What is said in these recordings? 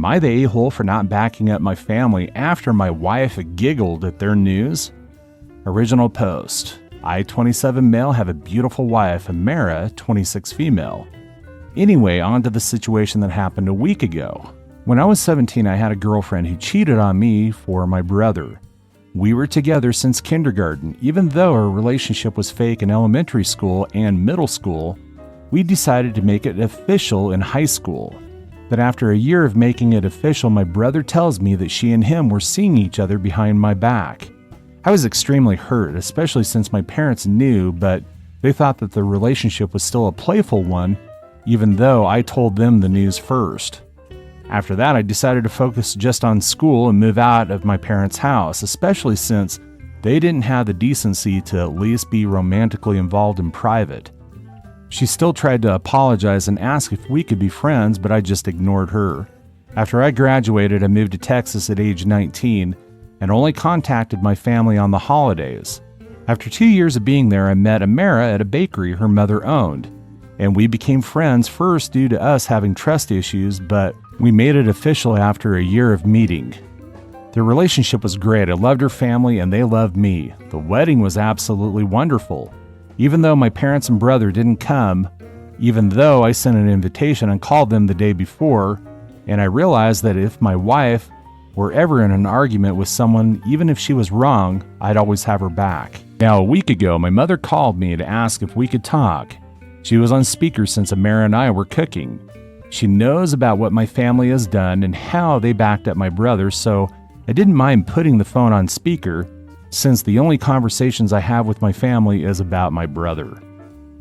Am I the a-hole for not backing up my family after my wife giggled at their news? Original post. I, 27 male, have a beautiful wife, Amara, 26 female. Anyway, on to the situation that happened a week ago. When I was 17, I had a girlfriend who cheated on me for my brother. We were together since kindergarten. Even though our relationship was fake in elementary school and middle school, we decided to make it official in high school. But after a year of making it official, my brother tells me that she and him were seeing each other behind my back. I was extremely hurt, especially since my parents knew, but they thought that the relationship was still a playful one, even though I told them the news first. After that, I decided to focus just on school and move out of my parents' house, especially since they didn't have the decency to at least be romantically involved in private. She still tried to apologize and ask if we could be friends, but I just ignored her. After I graduated, I moved to Texas at age 19 and only contacted my family on the holidays. After 2 years of being there, I met Amara at a bakery her mother owned, and we became friends first due to us having trust issues, but we made it official after a year of meeting. Their relationship was great. I loved her family and they loved me. The wedding was absolutely wonderful. Even though my parents and brother didn't come, even though I sent an invitation and called them the day before, and I realized that if my wife were ever in an argument with someone, even if she was wrong, I'd always have her back. Now, a week ago, my mother called me to ask if we could talk. She was on speaker since Amara and I were cooking. She knows about what my family has done and how they backed up my brother, so I didn't mind putting the phone on speaker, since the only conversations I have with my family is about my brother.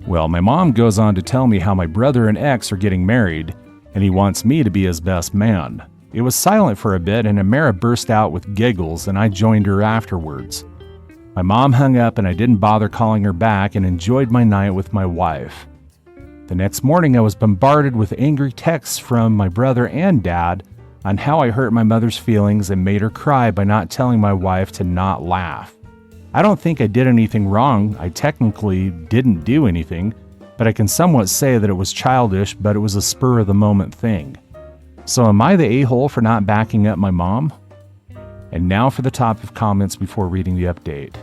Well, my mom goes on to tell me how my brother and ex are getting married, and he wants me to be his best man. It was silent for a bit, and Amara burst out with giggles, and I joined her afterwards. My mom hung up, and I didn't bother calling her back and enjoyed my night with my wife. The next morning, I was bombarded with angry texts from my brother and dad on how I hurt my mother's feelings and made her cry by not telling my wife to not laugh. I don't think I did anything wrong. I technically didn't do anything, but I can somewhat say that it was childish, but it was a spur-of-the-moment thing. So am I the a-hole for not backing up my mom? And now for the top of comments before reading the update.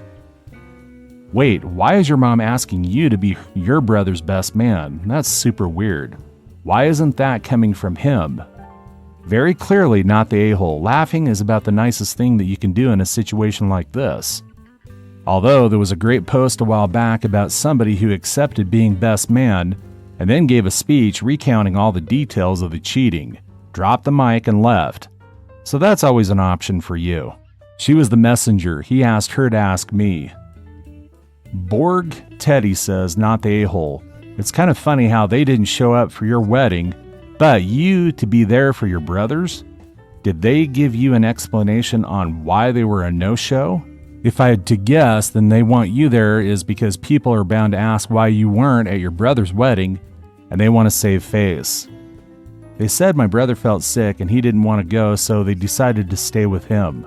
Wait, why is your mom asking you to be your brother's best man? That's super weird. Why isn't that coming from him? Very clearly not the a-hole. Laughing is about the nicest thing that you can do in a situation like this. Although there was a great post a while back about somebody who accepted being best man and then gave a speech recounting all the details of the cheating, dropped the mic and left. So that's always an option for you. She was the messenger. He asked her to ask me. Borg Teddy says, not the a-hole. It's kind of funny how they didn't show up for your wedding, but you to be there for your brothers? Did they give you an explanation on why they were a no-show? If I had to guess, then they want you there is because people are bound to ask why you weren't at your brother's wedding, and they want to save face. They said my brother felt sick and he didn't want to go, so they decided to stay with him.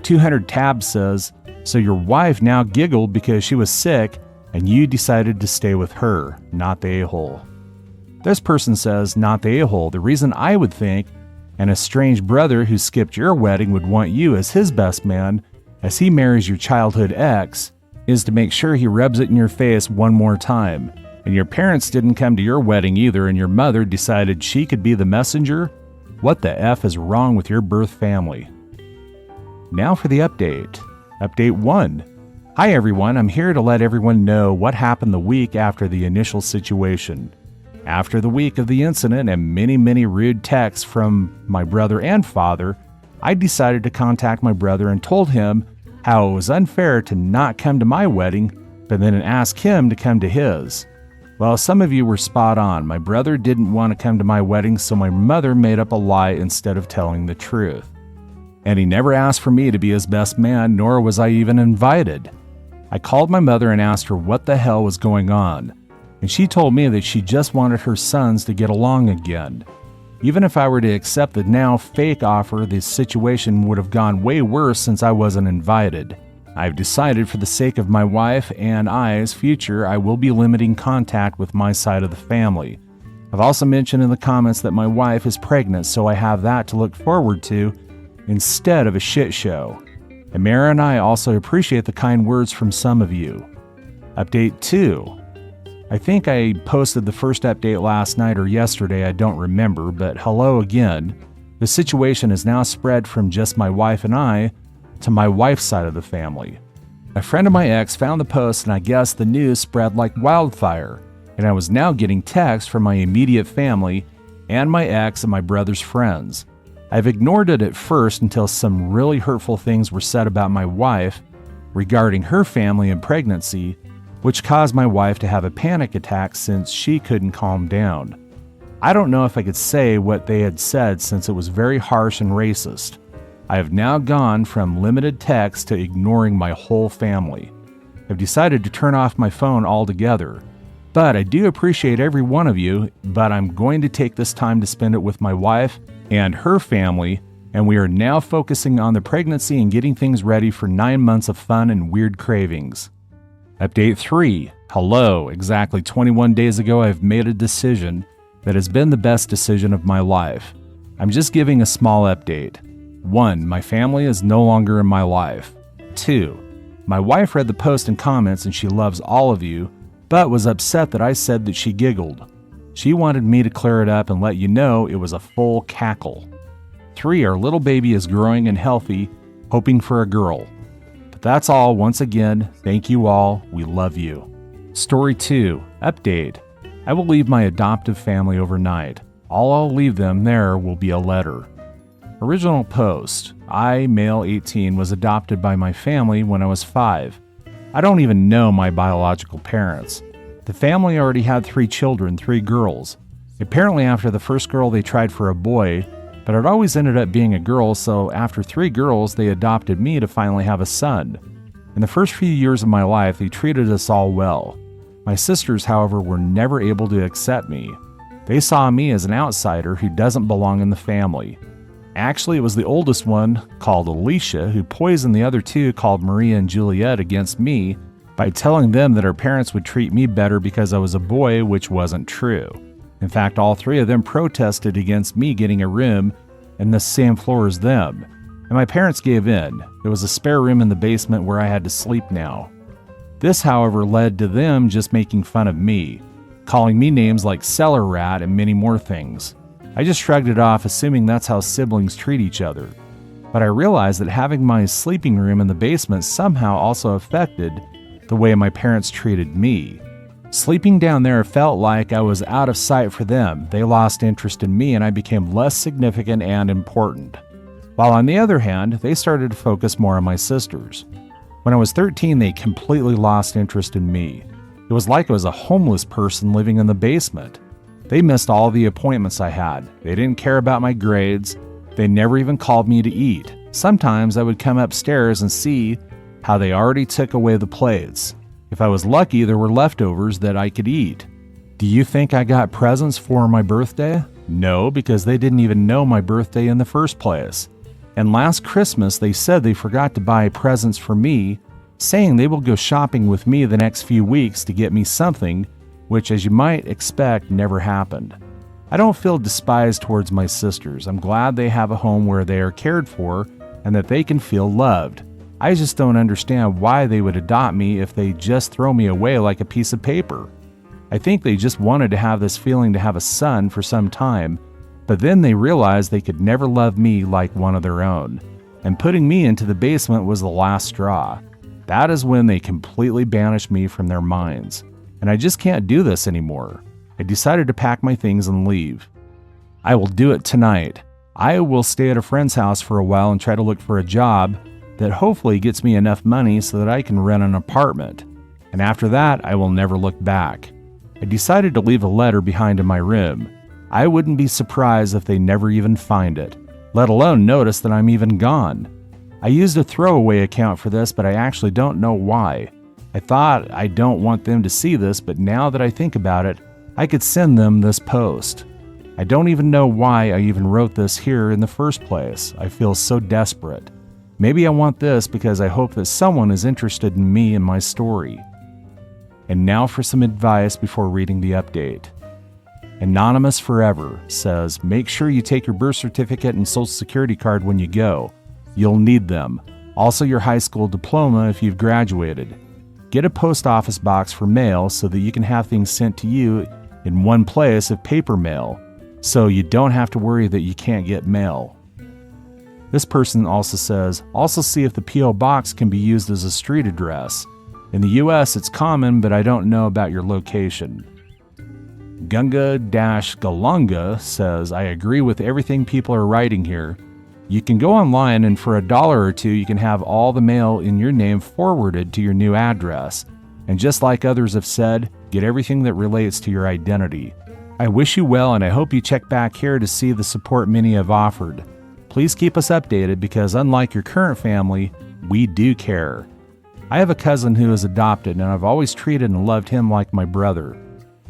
200 Tab says, so your wife now giggled because she was sick and you decided to stay with her, not the a-hole. This person says, not the a-hole. The reason I would think an estranged brother who skipped your wedding would want you as his best man as he marries your childhood ex is to make sure he rubs it in your face one more time. And your parents didn't come to your wedding either, and your mother decided she could be the messenger? What the F is wrong with your birth family? Now for the update. Update 1. Hi everyone, I'm here to let everyone know what happened the week after the initial situation. After the week of the incident and many rude texts from my brother and father, I decided to contact my brother and told him how it was unfair to not come to my wedding, but then ask him to come to his. Well, some of you were spot on. My brother didn't want to come to my wedding, so my mother made up a lie instead of telling the truth. And he never asked for me to be his best man, nor was I even invited. I called my mother and asked her what the hell was going on, and she told me that she just wanted her sons to get along again. Even if I were to accept the now fake offer, the situation would have gone way worse since I wasn't invited. I've decided for the sake of my wife and I's future, I will be limiting contact with my side of the family. I've also mentioned in the comments that my wife is pregnant, so I have that to look forward to instead of a shit show. And Mara and I also appreciate the kind words from some of you. Update 2. I think I posted the first update last night or yesterday, I don't remember, but hello again. The situation has now spread from just my wife and I to my wife's side of the family. A friend of my ex found the post, and I guess the news spread like wildfire, and I was now getting texts from my immediate family and my ex and my brother's friends. I've ignored it at first until some really hurtful things were said about my wife regarding her family and pregnancy, which caused my wife to have a panic attack since she couldn't calm down. I don't know if I could say what they had said since it was very harsh and racist. I have now gone from limited text to ignoring my whole family. I've decided to turn off my phone altogether. But I do appreciate every one of you, but I'm going to take this time to spend it with my wife and her family, and we are now focusing on the pregnancy and getting things ready for 9 months of fun and weird cravings. Update 3. Hello, exactly 21 days ago I've made a decision that has been the best decision of my life. I'm just giving a small update. 1. My family is no longer in my life. 2. My wife read the post and comments and she loves all of you, but was upset that I said that she giggled. She wanted me to clear it up and let you know it was a full cackle. 3. Our little baby is growing and healthy, hoping for a girl. But that's all. Once again, thank you all. We love you. Story 2. Update. I will leave my adoptive family overnight. All I'll leave them there will be a letter. Original post. I, male 18, was adopted by my family when I was 5. I don't even know my biological parents. The family already had 3 children, 3 girls. Apparently after the first girl they tried for a boy, but it always ended up being a girl, so after 3 girls they adopted me to finally have a son. In the first few years of my life they treated us all well. My sisters, however, were never able to accept me. They saw me as an outsider who doesn't belong in the family. Actually, it was the oldest one, called Alicia, who poisoned the other 2, called Maria and Juliet, against me by telling them that our parents would treat me better because I was a boy, which wasn't true. In fact, all 3 of them protested against me getting a room in the same floor as them, and my parents gave in. There was a spare room in the basement where I had to sleep now. This, however, led to them just making fun of me, calling me names like cellar rat and many more things. I just shrugged it off, assuming that's how siblings treat each other. But I realized that having my sleeping room in the basement somehow also affected the way my parents treated me. Sleeping down there felt like I was out of sight for them. They lost interest in me and I became less significant and important. While on the other hand, they started to focus more on my sisters. When I was 13, they completely lost interest in me. It was like I was a homeless person living in the basement. They missed all the appointments I had. They didn't care about my grades. They never even called me to eat. Sometimes I would come upstairs and see how they already took away the plates. If I was lucky, there were leftovers that I could eat. Do you think I got presents for my birthday? No, because they didn't even know my birthday in the first place. And last Christmas, they said they forgot to buy presents for me, saying they will go shopping with me the next few weeks to get me something, which, as you might expect, never happened. I don't feel despised towards my sisters. I'm glad they have a home where they are cared for and that they can feel loved. I just don't understand why they would adopt me if they just throw me away like a piece of paper. I think they just wanted to have this feeling to have a son for some time, but then they realized they could never love me like one of their own, and putting me into the basement was the last straw. That is when they completely banished me from their minds. And I just can't do this anymore. I decided to pack my things and leave. I will do it tonight. I will stay at a friend's house for a while and try to look for a job that hopefully gets me enough money so that I can rent an apartment. And after that, I will never look back. I decided to leave a letter behind in my room. I wouldn't be surprised if they never even find it, let alone notice that I'm even gone. I used a throwaway account for this, but I actually don't know why. I thought I don't want them to see this, but now that I think about it, I could send them this post. I don't even know why I even wrote this here in the first place. I feel so desperate. Maybe I want this because I hope that someone is interested in me and my story. And now for some advice before reading the update. Anonymous Forever says, make sure you take your birth certificate and social security card when you go. You'll need them. Also your high school diploma if you've graduated. Get a post office box for mail so that you can have things sent to you in one place of paper mail, so you don't have to worry that you can't get mail. This person also says, also see if the P.O. box can be used as a street address. In the U.S. it's common, but I don't know about your location. Gunga-Galunga says, I agree with everything people are writing here. You can go online and for $1 or $2 you can have all the mail in your name forwarded to your new address. And just like others have said, get everything that relates to your identity. I wish you well and I hope you check back here to see the support many have offered. Please keep us updated because unlike your current family, we do care. I have a cousin who is adopted and I've always treated and loved him like my brother.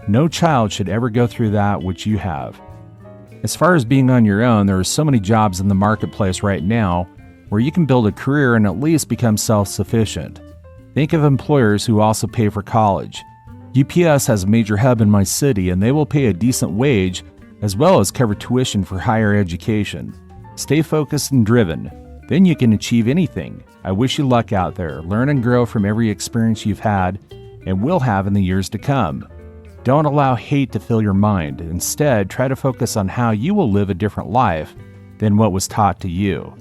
No child should ever go through that which you have. As far as being on your own, there are so many jobs in the marketplace right now where you can build a career and at least become self-sufficient. Think of employers who also pay for college. UPS has a major hub in my city and they will pay a decent wage as well as cover tuition for higher education. Stay focused and driven. Then you can achieve anything. I wish you luck out there. Learn and grow from every experience you've had and will have in the years to come. Don't allow hate to fill your mind. Instead, try to focus on how you will live a different life than what was taught to you.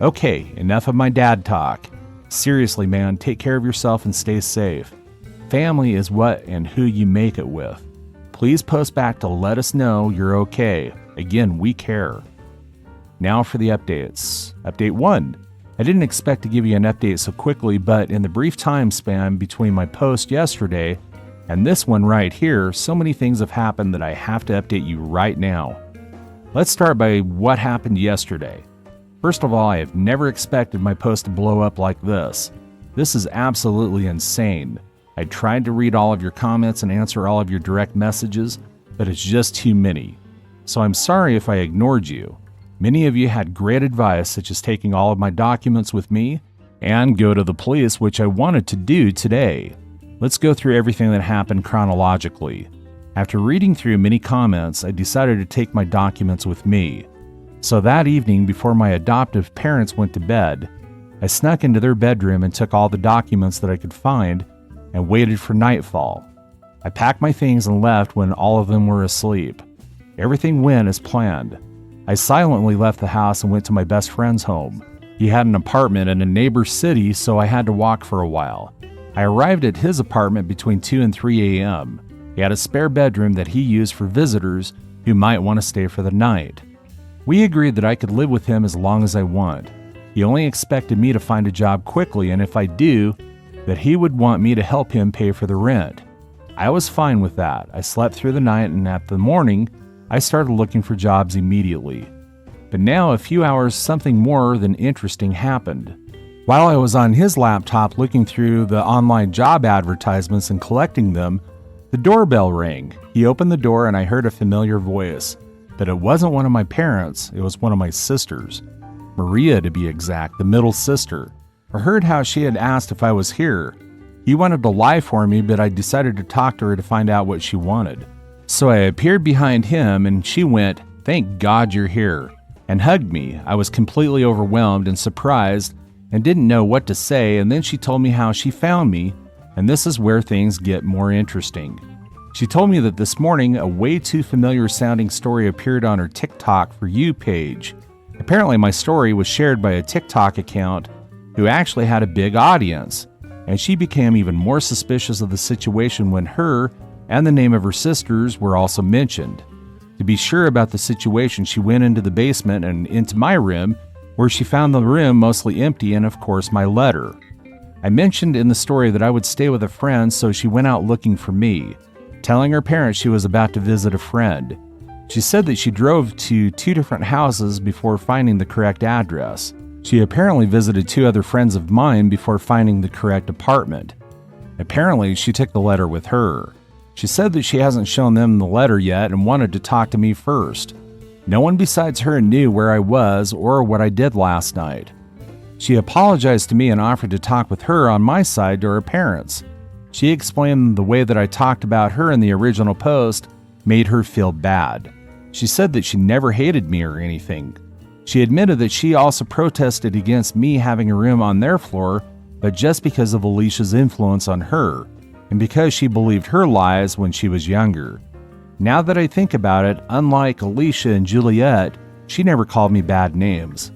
Okay, enough of my dad talk. Seriously, man, take care of yourself and stay safe. Family is what and who you make it with. Please post back to let us know you're okay. Again, we care. Now for the updates. Update 1. I didn't expect to give you an update so quickly, but in the brief time span between my post yesterday and this one right here, so many things have happened that I have to update you right now. Let's start by what happened yesterday. First of all, I have never expected my post to blow up like this. This is absolutely insane. I tried to read all of your comments and answer all of your direct messages, but it's just too many. So I'm sorry if I ignored you. Many of you had great advice, such as taking all of my documents with me and go to the police, which I wanted to do today. Let's go through everything that happened chronologically. After reading through many comments, I decided to take my documents with me. So that evening, before my adoptive parents went to bed, I snuck into their bedroom and took all the documents that I could find and waited for nightfall. I packed my things and left when all of them were asleep. Everything went as planned. I silently left the house and went to my best friend's home. He had an apartment in a neighbor city, so I had to walk for a while. I arrived at his apartment between 2 and 3 a.m. He had a spare bedroom that he used for visitors who might want to stay for the night. We agreed that I could live with him as long as I want. He only expected me to find a job quickly, and if I do, that he would want me to help him pay for the rent. I was fine with that. I slept through the night, and at the morning, I started looking for jobs immediately. But now, a few hours, something more than interesting happened. While I was on his laptop looking through the online job advertisements and collecting them, the doorbell rang. He opened the door and I heard a familiar voice. But it wasn't one of my parents, it was one of my sisters. Maria, to be exact, the middle sister. I heard how she had asked if I was here. He wanted to lie for me, but I decided to talk to her to find out what she wanted. So I appeared behind him and she went, "Thank God you're here," and hugged me. I was completely overwhelmed and surprised and didn't know what to say, and then she told me how she found me, and this is where things get more interesting. She told me that this morning a way too familiar sounding story appeared on her TikTok For You page. Apparently my story was shared by a TikTok account who actually had a big audience, and she became even more suspicious of the situation when her and the name of her sisters were also mentioned. To be sure about the situation, she went into the basement and into my room, where she found the room mostly empty and, of course, my letter. I mentioned in the story that I would stay with a friend, so she went out looking for me, telling her parents she was about to visit a friend. She said that she drove to 2 different houses before finding the correct address. She apparently visited 2 other friends of mine before finding the correct apartment. Apparently, she took the letter with her. She said that she hasn't shown them the letter yet and wanted to talk to me first. No one besides her knew where I was or what I did last night. She apologized to me and offered to talk with her on my side to her parents. She explained the way that I talked about her in the original post made her feel bad. She said that she never hated me or anything. She admitted that she also protested against me having a room on their floor, but just because of Alicia's influence on her, and because she believed her lies when she was younger. Now that I think about it, unlike Alicia and Juliet, she never called me bad names.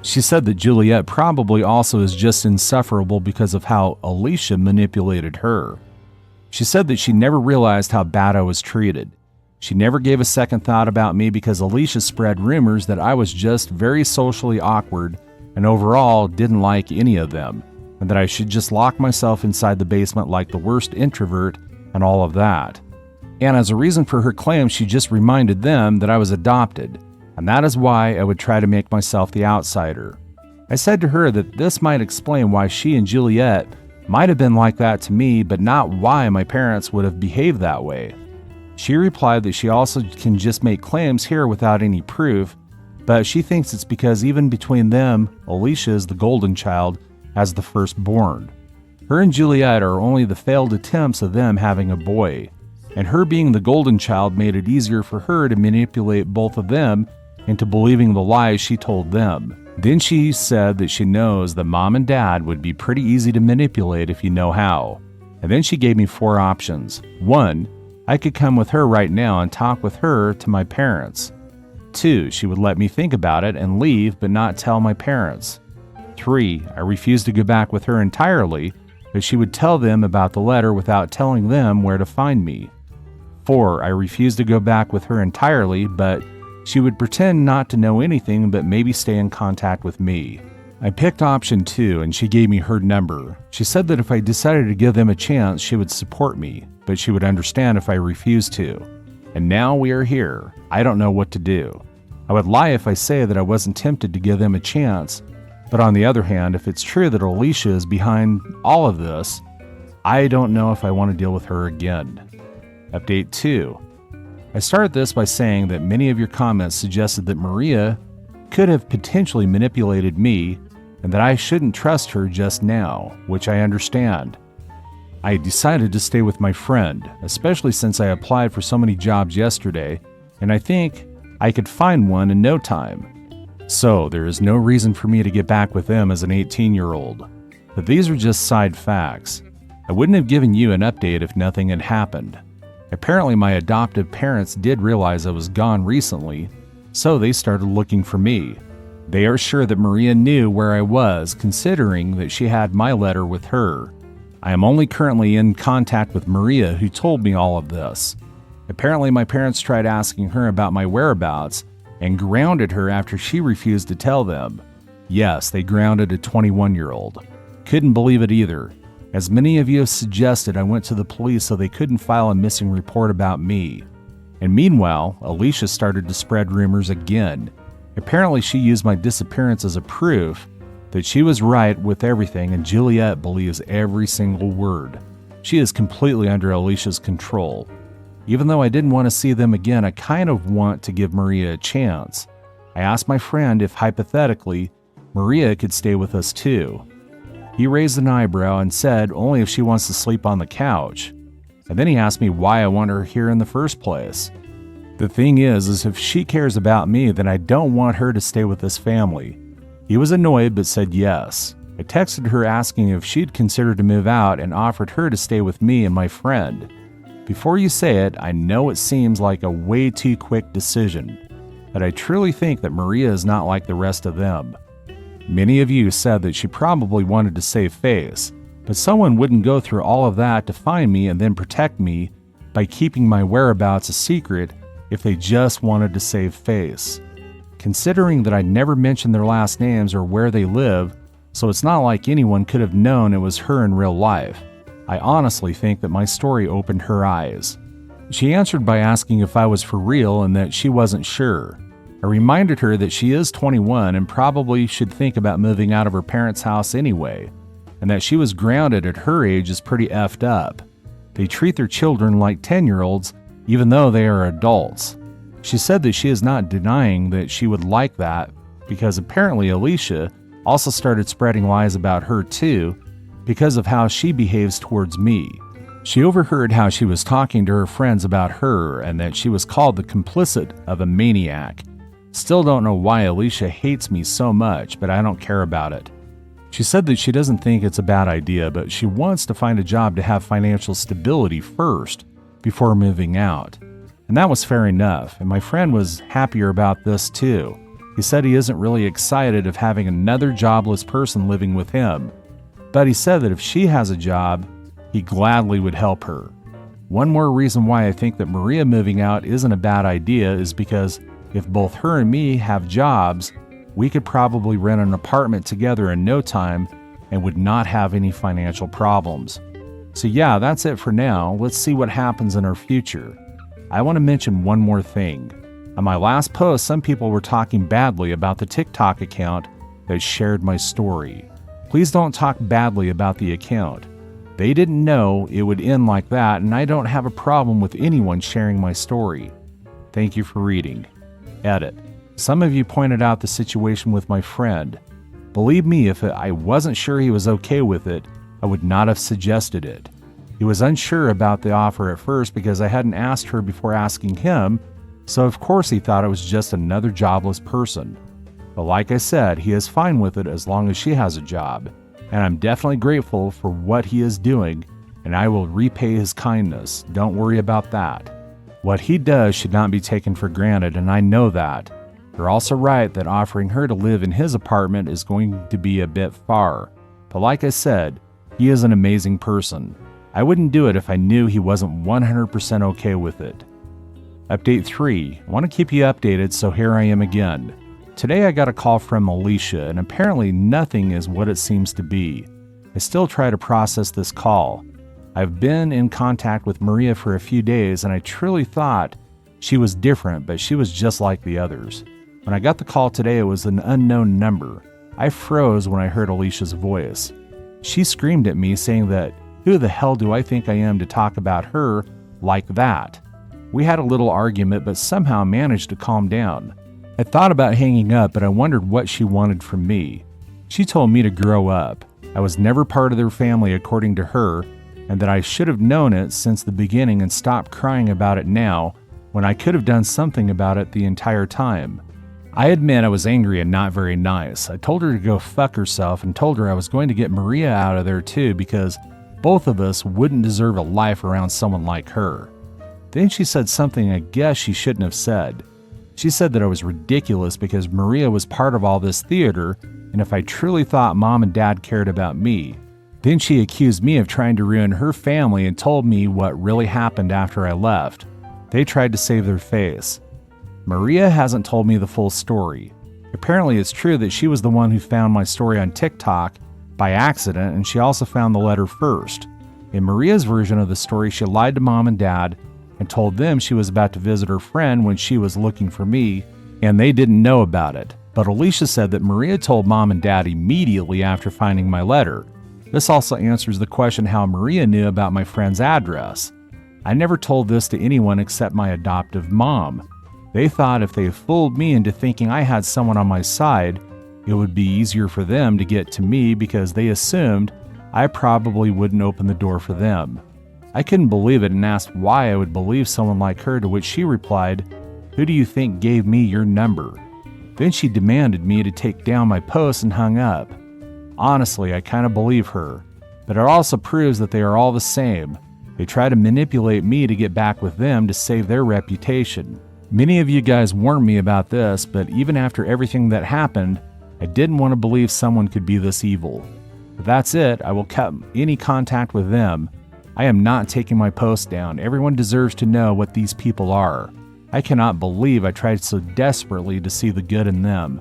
She said that Juliet probably also is just insufferable because of how Alicia manipulated her. She said that she never realized how bad I was treated. She never gave a second thought about me because Alicia spread rumors that I was just very socially awkward and overall didn't like any of them, and that I should just lock myself inside the basement like the worst introvert and all of that. And as a reason for her claim, she just reminded them that I was adopted, and that is why I would try to make myself the outsider. I said to her that this might explain why she and Juliet might have been like that to me, but not why my parents would have behaved that way. She replied that she also can just make claims here without any proof, but she thinks it's because even between them, Alicia is the golden child as the firstborn. Her and Juliet are only the failed attempts of them having a boy, and her being the golden child made it easier for her to manipulate both of them into believing the lies she told them. Then she said that she knows that mom and dad would be pretty easy to manipulate if you know how. And then she gave me 4 options. 1, I could come with her right now and talk with her to my parents. 2, she would let me think about it and leave but not tell my parents. 3, I refused to go back with her entirely, but she would tell them about the letter without telling them where to find me. 4, I refused to go back with her entirely, but she would pretend not to know anything but maybe stay in contact with me. I picked option 2 and she gave me her number. She said that if I decided to give them a chance, she would support me, but she would understand if I refused to. And now we are here. I don't know what to do. I would lie if I say that I wasn't tempted to give them a chance, but on the other hand, if it's true that Alicia is behind all of this, I don't know if I want to deal with her again. Update 2. I started this by saying that many of your comments suggested that Maria could have potentially manipulated me and that I shouldn't trust her just now, which I understand. I decided to stay with my friend, especially since I applied for so many jobs yesterday, and I think I could find one in no time. So there is no reason for me to get back with them as an 18-year-old. But these are just side facts. I wouldn't have given you an update if nothing had happened. Apparently my adoptive parents did realize I was gone recently, so they started looking for me. They are sure that Maria knew where I was, considering that she had my letter with her. I am only currently in contact with Maria, who told me all of this. Apparently my parents tried asking her about my whereabouts and grounded her after she refused to tell them. Yes, they grounded a 21-year-old. Couldn't believe it either. As many of you have suggested, I went to the police so they couldn't file a missing report about me. And meanwhile, Alicia started to spread rumors again. Apparently she used my disappearance as a proof that she was right with everything, and Juliet believes every single word. She is completely under Alicia's control. Even though I didn't want to see them again, I kind of want to give Maria a chance. I asked my friend if, hypothetically, Maria could stay with us too. He raised an eyebrow and said only if she wants to sleep on the couch. And then he asked me why I want her here in the first place. The thing is if she cares about me, then I don't want her to stay with this family. He was annoyed but said yes. I texted her asking if she'd consider to move out and offered her to stay with me and my friend. Before you say it, I know it seems like a way too quick decision, but I truly think that Maria is not like the rest of them. Many of you said that she probably wanted to save face, but someone wouldn't go through all of that to find me and then protect me by keeping my whereabouts a secret if they just wanted to save face. Considering that I never mentioned their last names or where they live, so it's not like anyone could have known it was her in real life, I honestly think that my story opened her eyes. She answered by asking if I was for real and that she wasn't sure. I reminded her that she is 21 and probably should think about moving out of her parents' house anyway, and that she was grounded at her age is pretty effed up. They treat their children like 10-year-olds even though they are adults. She said that she is not denying that she would like that because apparently Alicia also started spreading lies about her too because of how she behaves towards me. She overheard how she was talking to her friends about her and that she was called the complicit of a maniac. Still don't know why Alicia hates me so much, but I don't care about it. She said that she doesn't think it's a bad idea, but she wants to find a job to have financial stability first before moving out. And that was fair enough, and my friend was happier about this too. He said he isn't really excited of having another jobless person living with him, but he said that if she has a job, he gladly would help her. One more reason why I think that Maria moving out isn't a bad idea is because if both her and me have jobs, we could probably rent an apartment together in no time and would not have any financial problems. So yeah, that's it for now. Let's see what happens in our future. I want to mention one more thing. On my last post, some people were talking badly about the TikTok account that shared my story. Please don't talk badly about the account. They didn't know it would end like that, and I don't have a problem with anyone sharing my story. Thank you for reading. Edit. Some of you pointed out the situation with my friend. Believe me, if I wasn't sure he was okay with it, I would not have suggested it. He was unsure about the offer at first because I hadn't asked her before asking him, so of course he thought it was just another jobless person. But like I said, he is fine with it as long as she has a job. And I'm definitely grateful for what he is doing, and I will repay his kindness. Don't worry about that. What he does should not be taken for granted, and I know that. You're also right that offering her to live in his apartment is going to be a bit far. But like I said, he is an amazing person. I wouldn't do it if I knew he wasn't 100% okay with it. Update 3. I want to keep you updated, so here I am again. Today I got a call from Alicia, and apparently nothing is what it seems to be. I still try to process this call. I've been in contact with Maria for a few days, and I truly thought she was different, but she was just like the others. When I got the call today, it was an unknown number. I froze when I heard Alicia's voice. She screamed at me, saying that, "Who the hell do I think I am to talk about her like that?" We had a little argument, but somehow managed to calm down. I thought about hanging up, but I wondered what she wanted from me. She told me to grow up. I was never part of their family according to her, and that I should have known it since the beginning and stopped crying about it now, when I could have done something about it the entire time. I admit I was angry and not very nice. I told her to go fuck herself and told her I was going to get Maria out of there too because both of us wouldn't deserve a life around someone like her. Then she said something I guess she shouldn't have said. She said that I was ridiculous because Maria was part of all this theater, and if I truly thought mom and dad cared about me. Then she accused me of trying to ruin her family and told me what really happened after I left. They tried to save their face. Maria hasn't told me the full story. Apparently it's true that she was the one who found my story on TikTok by accident, and she also found the letter first. In Maria's version of the story, she lied to mom and dad and told them she was about to visit her friend when she was looking for me, and they didn't know about it. But Alicia said that Maria told mom and dad immediately after finding my letter. This also answers the question how Maria knew about my friend's address. I never told this to anyone except my adoptive mom. They thought if they fooled me into thinking I had someone on my side, it would be easier for them to get to me because they assumed I probably wouldn't open the door for them. I couldn't believe it and asked why I would believe someone like her, to which she replied, "Who do you think gave me your number?" Then she demanded me to take down my post and hung up. Honestly, I kind of believe her, but it also proves that they are all the same. They try to manipulate me to get back with them to save their reputation. Many of you guys warned me about this, but even after everything that happened, I didn't want to believe someone could be this evil. But that's it, I will cut any contact with them. I am not taking my post down. Everyone deserves to know what these people are. I cannot believe I tried so desperately to see the good in them.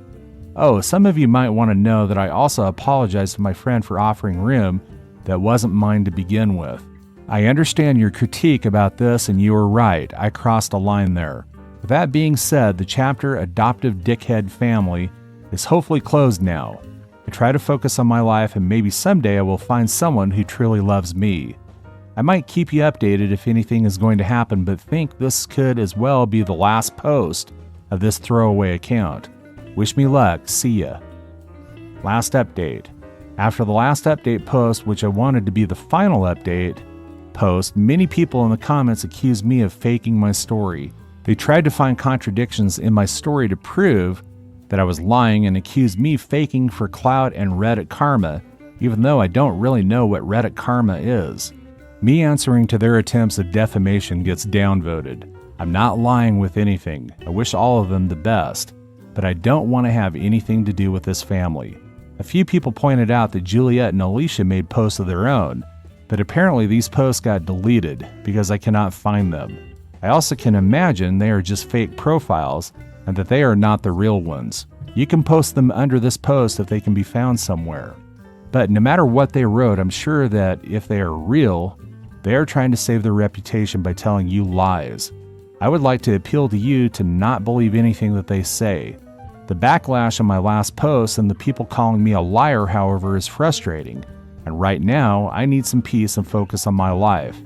Oh, some of you might want to know that I also apologized to my friend for offering room that wasn't mine to begin with. I understand your critique about this, and you are right. I crossed a line there. With that being said, the chapter Adoptive Dickhead Family is hopefully closed now. I try to focus on my life, and maybe someday I will find someone who truly loves me. I might keep you updated if anything is going to happen, but think this could as well be the last post of this throwaway account. Wish me luck. See ya. Last update. After the last update post, which I wanted to be the final update, post, many people in the comments accused me of faking my story. They tried to find contradictions in my story to prove that I was lying and accused me faking for clout and Reddit karma, even though I don't really know what Reddit karma is. Me answering to their attempts of defamation gets downvoted. I'm not lying with anything. I wish all of them the best, but I don't want to have anything to do with this family. A few people pointed out that Juliet and Alicia made posts of their own, but apparently these posts got deleted because I cannot find them. I also can imagine they are just fake profiles and that they are not the real ones. You can post them under this post if they can be found somewhere. But no matter what they wrote, I'm sure that if they are real, they are trying to save their reputation by telling you lies. I would like to appeal to you to not believe anything that they say. The backlash on my last post and the people calling me a liar, however, is frustrating. And right now, I need some peace and focus on my life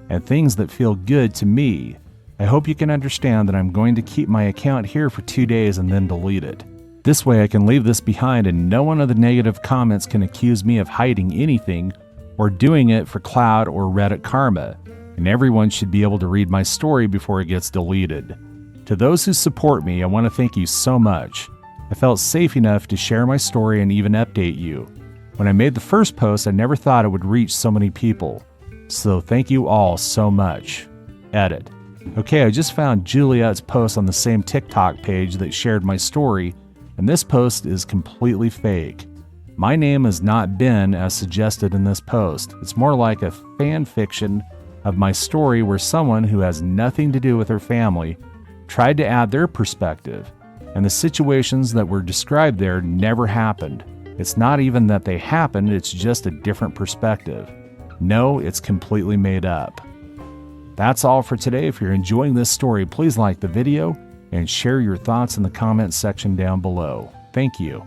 and things that feel good to me. I hope you can understand that I'm going to keep my account here for 2 days and then delete it. This way I can leave this behind and no one of the negative comments can accuse me of hiding anything or doing it for clout or Reddit karma, and everyone should be able to read my story before it gets deleted. To those who support me, I want to thank you so much. I felt safe enough to share my story and even update you. When I made the first post, I never thought it would reach so many people. So thank you all so much. Edit. Okay, I just found Juliet's post on the same TikTok page that shared my story, and this post is completely fake. My name has not been as suggested in this post. It's more like a fan fiction of my story where someone who has nothing to do with her family tried to add their perspective, and the situations that were described there never happened. It's not even that they happened, it's just a different perspective. No, it's completely made up. That's all for today. If you're enjoying this story, please like the video and share your thoughts in the comments section down below. Thank you.